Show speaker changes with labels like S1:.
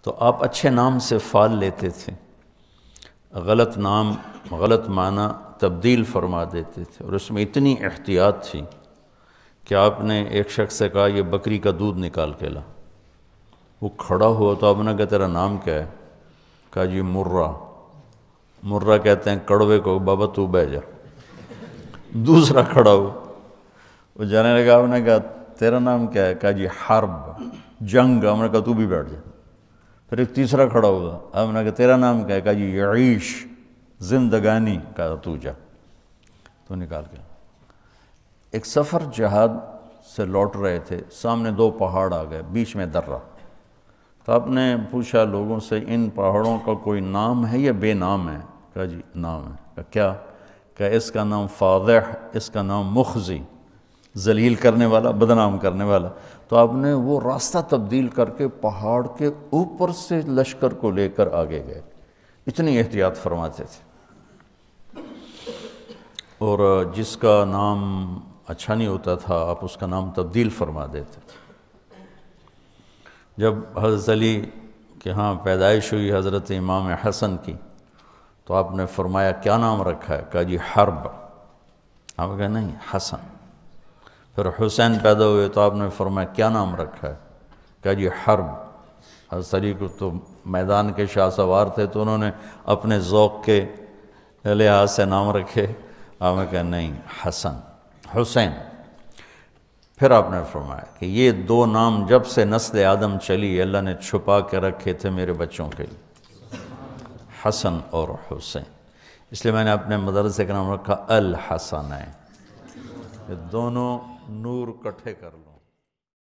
S1: تو آپ اچھے نام سے فال لیتے تھے، غلط نام غلط معنی تبدیل فرما دیتے تھے، اور اس میں اتنی احتیاط تھی کہ آپ نے ایک شخص سے کہا یہ بکری کا دودھ نکال کے لا، وہ کھڑا ہوا تو آپ نے کہا تیرا نام کیا ہے؟ کہا جی مرہ۔ مرہ کہتے ہیں کڑوے کو، بابا تو بیٹھ جا۔ دوسرا کھڑا ہوا، وہ جانے لگا، آپ نے کہا تیرا نام کیا ہے؟ کہا جی حرب، جنگ۔ آپ نے کہا تو بھی بیٹھ جا۔ پھر ایک تیسرا کھڑا ہوا، آپ نے کہا تیرا نام کیا ہے؟ کہا جی یعیش، زندگانی۔ کہا تو جا، تو نکال کے۔ ایک سفر جہاد سے لوٹ رہے تھے، سامنے دو پہاڑ آ گئے، بیچ میں درہ۔ تو آپ نے پوچھا لوگوں سے ان پہاڑوں کا کوئی نام ہے یا بے نام ہے؟ کہا جی نام ہے۔ کہا کیا؟ کہا اس کا نام فاضح، اس کا نام مخزی، ذلیل کرنے والا، بدنام کرنے والا۔ تو آپ نے وہ راستہ تبدیل کر کے پہاڑ کے اوپر سے لشکر کو لے کر آگے گئے، اتنی احتیاط فرماتے تھے۔ اور جس کا نام اچھا نہیں ہوتا تھا آپ اس کا نام تبدیل فرما دیتے تھے۔ جب حضرت علی کے ہاں پیدائش ہوئی حضرت امام حسن کی، تو آپ نے فرمایا کیا نام رکھا ہے؟ کہا جی حرب۔ آپ کہا نہیں حسن۔ پھر حسین پیدا ہوئے تو آپ نے فرمایا کیا نام رکھا ہے؟ کہا جی حرب۔ حضرت علی کو تو میدان کے شاہ سوار تھے تو انہوں نے اپنے ذوق کے لحاظ سے نام رکھے۔ آپ نے کہا نہیں حسن، حسین۔ پھر آپ نے فرمایا کہ یہ دو نام جب سے نسل آدم چلی اللہ نے چھپا کے رکھے تھے میرے بچوں کے لیے، حسن اور حسین۔ اس لیے میں نے اپنے مدرسے کا نام رکھا الحسنین، کہ دونوں نور کٹھے کر لوں۔